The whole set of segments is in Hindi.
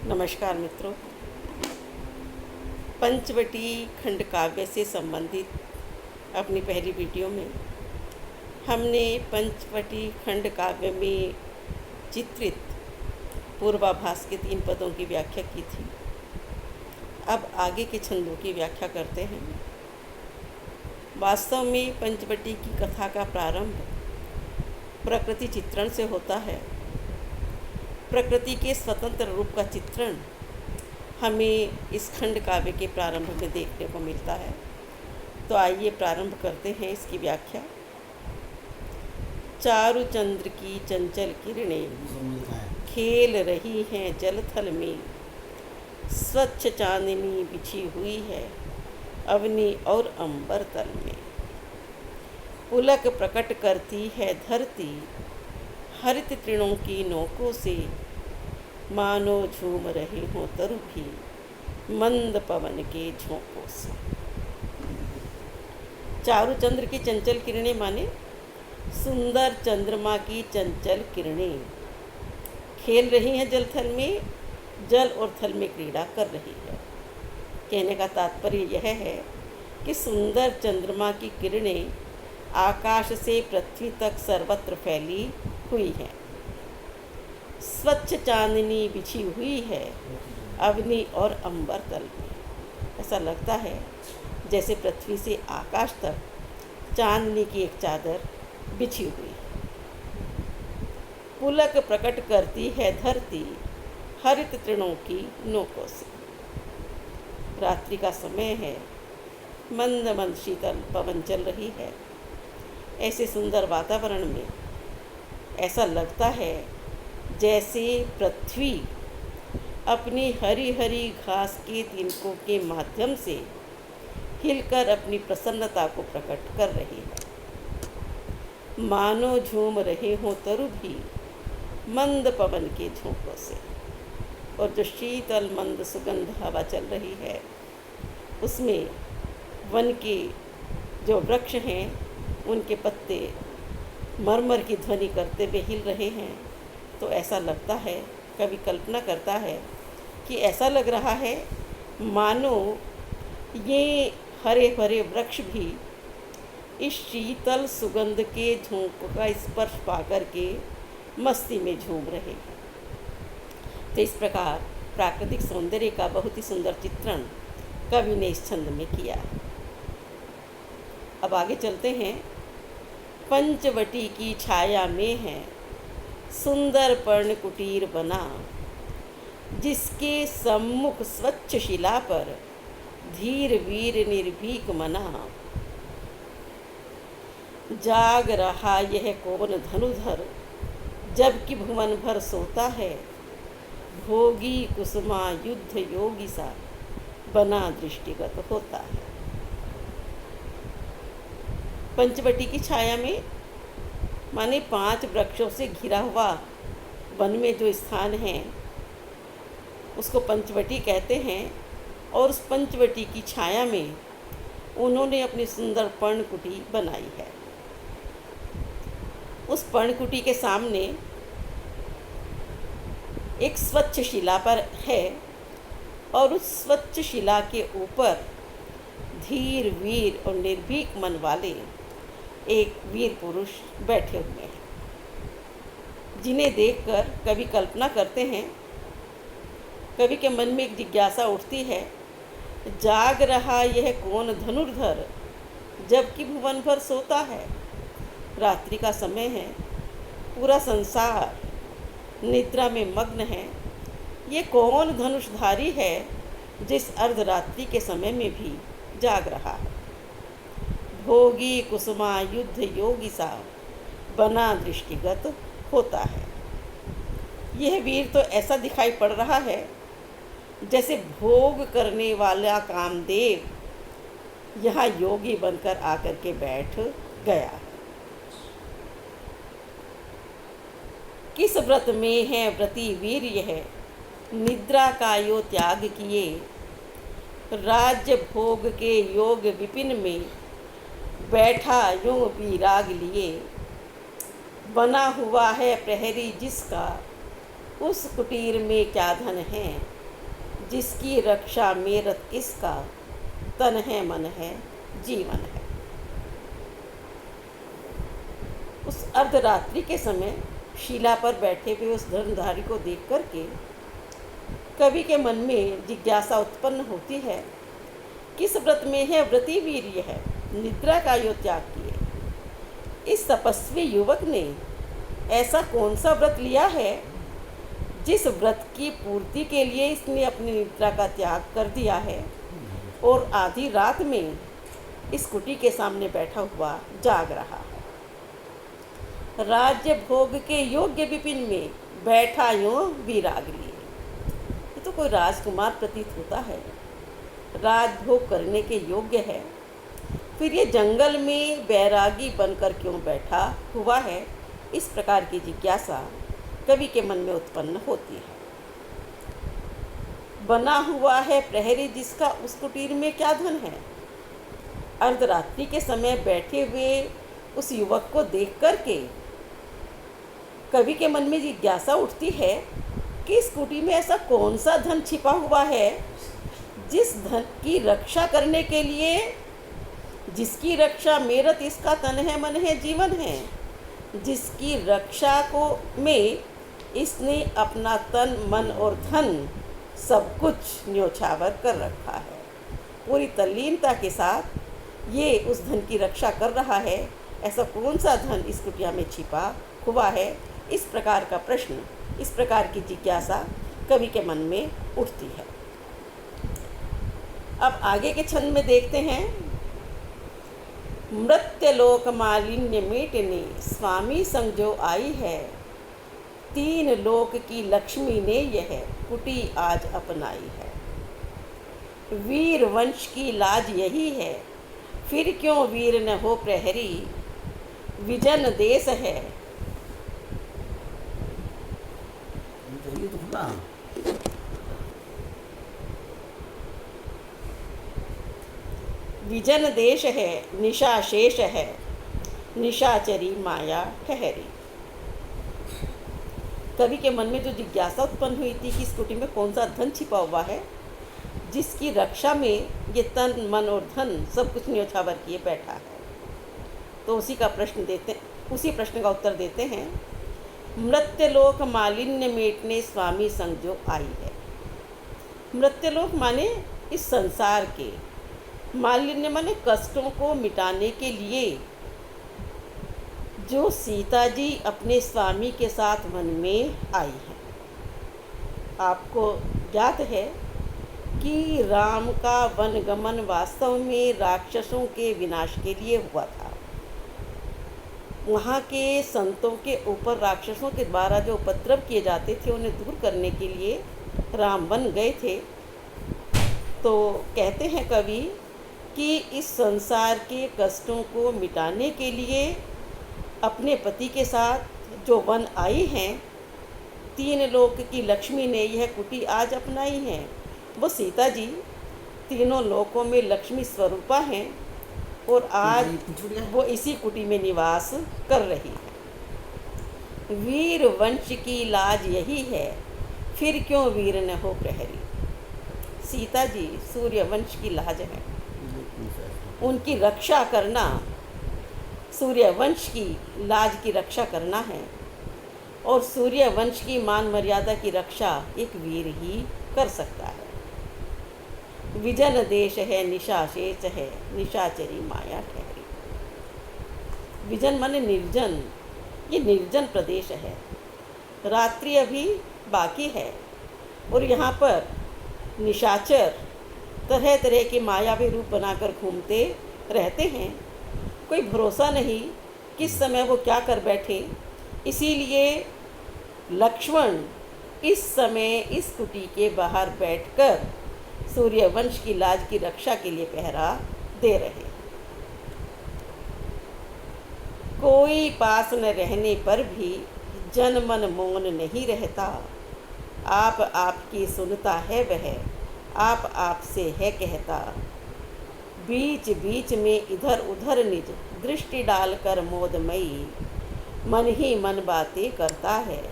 नमस्कार मित्रों। पंचवटी खंड काव्य से संबंधित अपनी पहली वीडियो में हमने पंचवटी खंड काव्य में चित्रित पूर्वाभास के 3 पदों की व्याख्या की थी। अब आगे के छंदों की व्याख्या करते हैं। वास्तव में पंचवटी की कथा का प्रारंभ प्रकृति चित्रण से होता है। प्रकृति के स्वतंत्र रूप का चित्रण हमें इस खंड काव्य के प्रारंभ में देखने को मिलता है। तो आइए प्रारंभ करते हैं इसकी व्याख्या। चारु चंद्र की चंचल किरणें खेल रही हैं जलथल में, स्वच्छ चांदनी बिछी हुई है अवनी और अंबर तल में। पुलक प्रकट करती है धरती हरित तृणों की नोकों से, मानो झूम रहे हों तरु भी मंद पवन के झोंकों से। चारु चंद्र की चंचल किरणें माने सुंदर चंद्रमा की चंचल किरणें खेल रही हैं जलथल में, जल और थल में क्रीड़ा कर रही है। कहने का तात्पर्य यह है कि सुंदर चंद्रमा की किरणें आकाश से पृथ्वी तक सर्वत्र फैली हुई है। स्वच्छ चांदनी बिछी हुई है अवनी और अंबर तल में। ऐसा लगता है जैसे पृथ्वी से आकाश तक चांदनी की एक चादर बिछी हुई है। पुलक प्रकट करती है धरती हरित तृणों की नोकों से। रात्रि का समय है, मंद मंद शीतल पवन चल रही है। ऐसे सुंदर वातावरण में ऐसा लगता है जैसे पृथ्वी अपनी हरी हरी घास के तिनकों के माध्यम से हिलकर अपनी प्रसन्नता को प्रकट कर रही है। मानो झूम रहे हों तरु भी मंद पवन के झोंकों से। और जो शीतल मंद सुगंध हवा चल रही है उसमें वन के जो वृक्ष हैं उनके पत्ते मरमर की ध्वनि करते हुए हिल रहे हैं। तो ऐसा लगता है, कभी कल्पना करता है कि ऐसा लग रहा है मानो ये हरे भरे वृक्ष भी इस शीतल सुगंध के झोंकों का स्पर्श पाकर के मस्ती में झूम रहे हैं। तो इस प्रकार प्राकृतिक सौंदर्य का बहुत ही सुंदर चित्रण कवि ने इस छंद में किया है। अब आगे चलते हैं। पंचवटी की छाया में है सुंदर पर्ण कुटीर बना, जिसके सम्मुख स्वच्छ शिला पर धीर वीर निर्भीक मना। जाग रहा यह कौन धनुधर, जबकि भुवन भर सोता है। भोगी कुसुमा युद्ध योगी सा, बना दृष्टिगत होता है। पंचवटी की छाया में माने 5 वृक्षों से घिरा हुआ वन में जो स्थान है उसको पंचवटी कहते हैं। और उस पंचवटी की छाया में उन्होंने अपनी सुंदर पर्णकुटी बनाई है। उस पर्णकुटी के सामने एक स्वच्छ शिला पर है और उस स्वच्छ शिला के ऊपर धीर वीर और निर्भीक मन वाले एक वीर पुरुष बैठे हुए हैं, जिन्हें देखकर कवि कल्पना करते हैं, कवि के मन में एक जिज्ञासा उठती है, जाग रहा यह कौन धनुर्धर, जबकि भुवन भर सोता है। रात्रि का समय है, पूरा संसार निद्रा में मग्न है। ये कौन धनुषधारी है जिस अर्धरात्रि के समय में भी जाग रहा है। भोगी कुसुमा युद्ध योगी सा, बना दृष्टिगत होता है। यह वीर तो ऐसा दिखाई पड़ रहा है जैसे भोग करने वाला कामदेव यहाँ योगी बनकर आकर के बैठ गया है। किस व्रत में है व्रती वीर यह, निद्रा का यो त्याग किए। राज्य भोग के योग विपिन में, बैठा यूं विराग लिए। बना हुआ है प्रहरी जिसका, उस कुटीर में क्या धन है, जिसकी रक्षा मेरत इसका, तन है मन है जीवन है। उस अर्धरात्रि के समय शिला पर बैठे हुए उस धनुधारी को देख करके कवि के मन में जिज्ञासा उत्पन्न होती है, किस व्रत में है व्रती वीर्य है, निद्रा का यो त्याग किए। इस तपस्वी युवक ने ऐसा कौन सा व्रत लिया है जिस व्रत की पूर्ति के लिए इसने अपनी निद्रा का त्याग कर दिया है और आधी रात में इस कुटी के सामने बैठा हुआ जाग रहा है। राज्य भोग के योग्य विपिन में बैठा यूं विराग लिए। ये तो कोई राजकुमार प्रतीत होता है, राजभोग करने के योग्य है, फिर ये जंगल में बैरागी बनकर क्यों बैठा हुआ है, इस प्रकार की जिज्ञासा कवि के मन में उत्पन्न होती है। बना हुआ है प्रहरी जिसका, उस कुटीर में क्या धन है। अर्धरात्रि के समय बैठे हुए उस युवक को देख करके कवि के मन में जिज्ञासा उठती है कि इस कुटी में ऐसा कौन सा धन छिपा हुआ है जिस धन की रक्षा करने के लिए, जिसकी रक्षा मेरत इसका तन है मन है जीवन है, जिसकी रक्षा को में इसने अपना तन मन और धन सब कुछ न्योछावर कर रखा है। पूरी तल्लीनता के साथ ये उस धन की रक्षा कर रहा है। ऐसा कौन सा धन इस कुटिया में छिपा हुआ है, इस प्रकार का प्रश्न, इस प्रकार की जिज्ञासा कवि के मन में उठती है। अब आगे के छंद में देखते हैं। मृत्यलोक मालिन्य मेटने स्वामी संग जो आई है, तीन लोक की लक्ष्मी ने यह कुटी आज अपनाई है। वीर वंश की लाज यही है, फिर क्यों वीर न हो प्रहरी, विजन देश है। विजन देश है निशा शेष है, निशाचरी माया ठहरी। कवि के मन में जो जिज्ञासा उत्पन्न हुई थी कि इस कुटी में कौन सा धन छिपा हुआ है जिसकी रक्षा में ये तन मन और धन सब कुछ न्योछावर किए बैठा है, तो उसी प्रश्न का उत्तर देते हैं। मृत्यलोक मालिन्य मेटने स्वामी संग जो आई है। मृत्यलोक माने इस संसार के, मालिन्य माने कष्टों को मिटाने के लिए जो सीता जी अपने स्वामी के साथ वन में आई है। आपको ज्ञात है कि राम का वनगमन वास्तव में राक्षसों के विनाश के लिए हुआ था। वहाँ के संतों के ऊपर राक्षसों के द्वारा जो उपद्रव किए जाते थे उन्हें दूर करने के लिए राम वन गए थे। तो कहते हैं कवि कि इस संसार के कष्टों को मिटाने के लिए अपने पति के साथ जो वन आई हैं, तीन लोक की लक्ष्मी ने यह कुटी आज अपनाई है। वो सीता जी तीनों लोकों में लक्ष्मी स्वरूपा हैं और आज वो इसी कुटी में निवास कर रही है। वीर वंश की लाज यही है, फिर क्यों वीर न हो प्रहरी। सीता जी सूर्य वंश की लाज है, उनकी रक्षा करना, सूर्य वंश की लाज की रक्षा करना है और सूर्य वंश की मान मर्यादा की रक्षा एक वीर ही कर सकता है। विजन देश है निशा शेष है, निशाचरी माया ठहरी। विजन माने निर्जन, ये निर्जन प्रदेश है, रात्रि अभी बाकी है और यहाँ पर निशाचर तरह तरह के मायावी रूप बनाकर घूमते रहते हैं। कोई भरोसा नहीं किस समय वो क्या कर बैठे, इसीलिए लक्ष्मण इस समय इस कुटी के बाहर बैठकर सूर्यवंश की लाज की रक्षा के लिए पहरा दे रहे। कोई पास न रहने पर भी जन मन मौन नहीं रहता, आप आपकी सुनता है वह, आप आपसे है कहता। बीच बीच में इधर उधर निज दृष्टि डालकर मोदमयी, मन ही मन बातें करता है।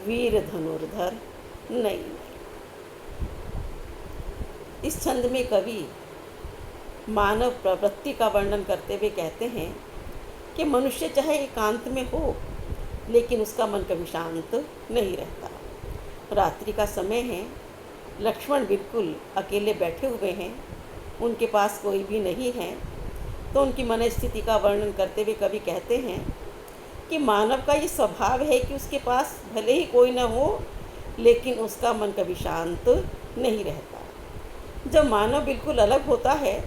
वीर धनुर्धर नई। इस छंद में कवि मानव प्रवृत्ति का वर्णन करते हुए कहते हैं कि मनुष्य चाहे एकांत में हो, लेकिन उसका मन कभी शांत नहीं रहता। रात्रि का समय है, लक्ष्मण बिल्कुल अकेले बैठे हुए हैं, उनके पास कोई भी नहीं है। तो उनकी मन स्थिति का वर्णन करते हुए कवि कहते हैं कि मानव का ये स्वभाव है कि उसके पास भले ही कोई न हो, लेकिन उसका मन कभी शांत नहीं रहता। जब मानव बिल्कुल अलग होता है,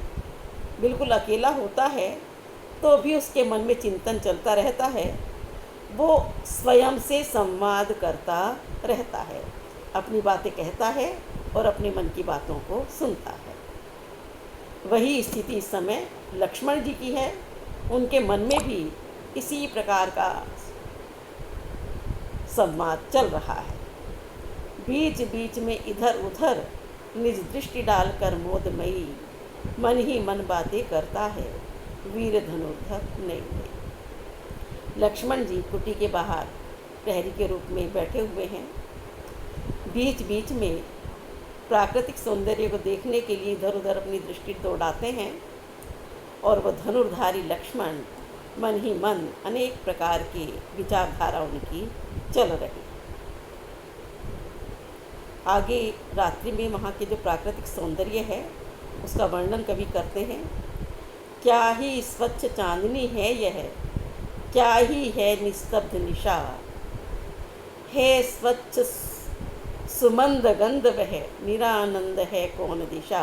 बिल्कुल अकेला होता है, तो भी उसके मन में चिंतन चलता रहता है। वो स्वयं से संवाद करता रहता है, अपनी बातें कहता है और अपने मन की बातों को सुनता है। वही स्थिति इस समय लक्ष्मण जी की है। उनके मन में भी इसी प्रकार का संवाद चल रहा है। बीच बीच में इधर उधर निज दृष्टि डालकर मोदमयी मन ही मन बातें करता है, वीर धनुर्धर नई। लक्ष्मण जी कुटी के बाहर प्रहरी के रूप में बैठे हुए हैं। बीच बीच में प्राकृतिक सौंदर्य को देखने के लिए इधर उधर अपनी दृष्टि दौड़ाते हैं और वह धनुर्धारी लक्ष्मण मन ही मन अनेक प्रकार की विचारधारा उनकी चल रही। आगे रात्रि में वहाँ के जो प्राकृतिक सौंदर्य है उसका वर्णन कवि करते हैं। क्या ही स्वच्छ चांदनी है यह, क्या ही है निस्तब्ध निशा, है स्वच्छ सुमंद गंध वह, निरानंद है कौन दिशा।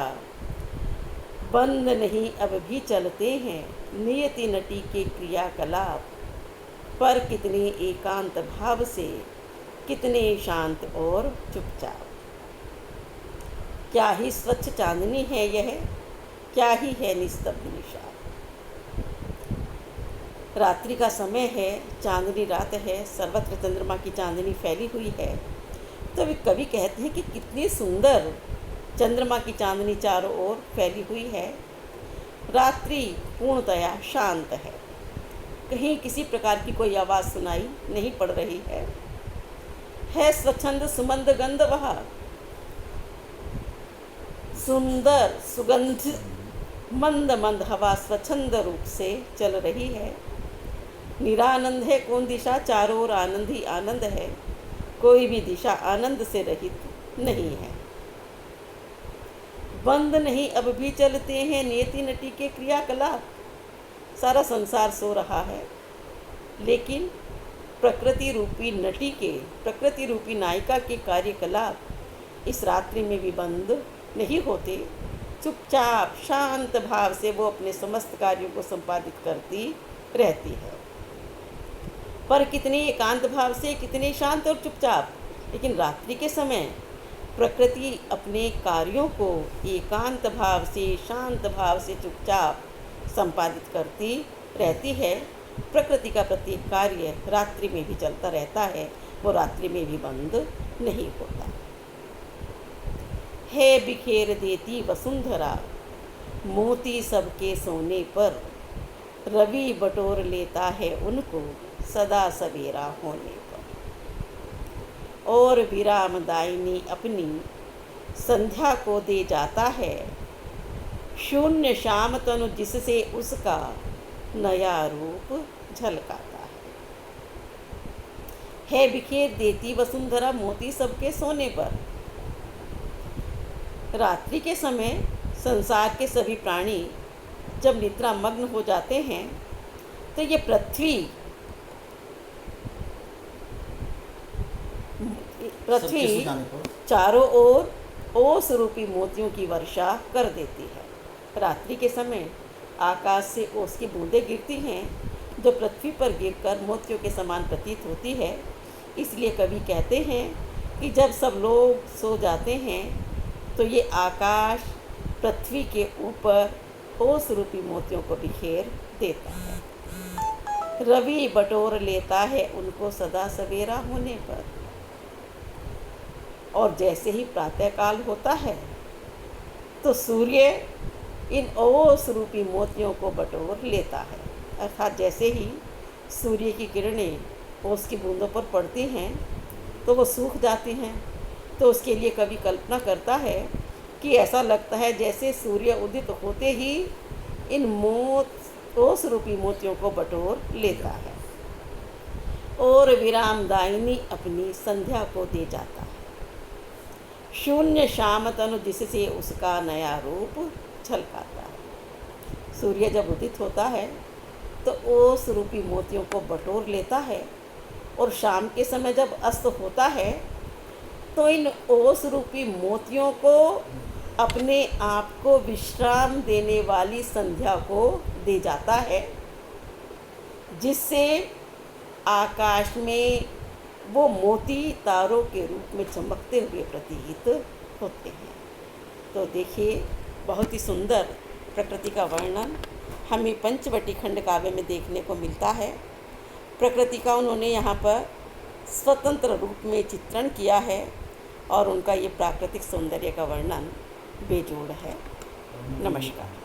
बंद नहीं अब भी चलते हैं नियति नटी के क्रियाकलाप, पर कितने एकांत भाव से, कितने शांत और चुपचाप। क्या ही स्वच्छ चांदनी है यह, क्या ही है निस्तब्ध निशा। रात्रि का समय है, चांदनी रात है, सर्वत्र चंद्रमा की चांदनी फैली हुई है। तो कवि कहते हैं कि कितनी सुंदर चंद्रमा की चांदनी चारों ओर फैली हुई है। रात्रि पूर्णतया शांत है, कहीं किसी प्रकार की कोई आवाज़ सुनाई नहीं पड़ रही है स्वच्छंद सुमंद गंध वह, सुंदर सुगंध मंद मंद हवा स्वच्छंद रूप से चल रही है। निरानंद है कौन दिशा, चारों ओर आनंद ही आनंद है, कोई भी दिशा आनंद से रहित नहीं है। बंद नहीं अब भी चलते हैं नियति नटी के क्रियाकलाप, सारा संसार सो रहा है, लेकिन प्रकृति रूपी नटी के, प्रकृति रूपी नायिका के कार्यकलाप इस रात्रि में भी बंद नहीं होते। चुपचाप शांत भाव से वो अपने समस्त कार्यों को संपादित करती रहती है। पर कितने एकांत भाव से, कितने शांत और चुपचाप। लेकिन रात्रि के समय प्रकृति अपने कार्यों को एकांत भाव से, शांत भाव से चुपचाप संपादित करती रहती है। प्रकृति का प्रत्येक कार्य रात्रि में भी चलता रहता है, वो रात्रि में भी बंद नहीं होता है। बिखेर देती वसुंधरा मोती सबके सोने पर, रवि बटोर लेता है उनको सदा सवेरा होने पर। और विरामदायिनी अपनी संध्या को दे जाता है, शून्य श्याम तनु जिससे उसका नया रूप झलकाता है। बिखेर देती वसुंधरा मोती सबके सोने पर। रात्रि के समय संसार के सभी प्राणी जब निद्रा मग्न हो जाते हैं, तो ये पृथ्वी चारों ओर ओस रूपी मोतियों की वर्षा कर देती है। रात्रि के समय आकाश से ओस की बूंदें गिरती हैं, जो पृथ्वी पर गिरकर मोतियों के समान प्रतीत होती है। इसलिए कवि कहते हैं कि जब सब लोग सो जाते हैं, तो ये आकाश पृथ्वी के ऊपर ओस रूपी मोतियों को बिखेर देता है। रवि बटोर लेता है उनको सदा सवेरा होने पर। और जैसे ही प्रातःकाल होता है, तो सूर्य इन ओस रूपी मोतियों को बटोर लेता है। अर्थात जैसे ही सूर्य की किरणें ओस की बूंदों पर पड़ती हैं, तो वो सूख जाते हैं। तो उसके लिए कवि कल्पना करता है कि ऐसा लगता है जैसे सूर्य उदित होते ही इन ओस रूपी मोतियों को बटोर लेता है और विरामदायिनी अपनी संध्या को दे जाता है। शून्य श्याम तनु जिससे उसका नया रूप झलकाता है। सूर्य जब उदित होता है तो ओस रूपी मोतियों को बटोर लेता है और शाम के समय जब अस्त होता है तो इन ओस रूपी मोतियों को अपने आप को विश्राम देने वाली संध्या को दे जाता है, जिससे आकाश में वो मोती तारों के रूप में चमकते हुए प्रतीत होते हैं। तो देखिए, बहुत ही सुंदर प्रकृति का वर्णन हमें पंचवटी खंड काव्य में देखने को मिलता है। प्रकृति का उन्होंने यहाँ पर स्वतंत्र रूप में चित्रण किया है और उनका ये प्राकृतिक सौंदर्य का वर्णन बेजोड़ है। नमस्कार।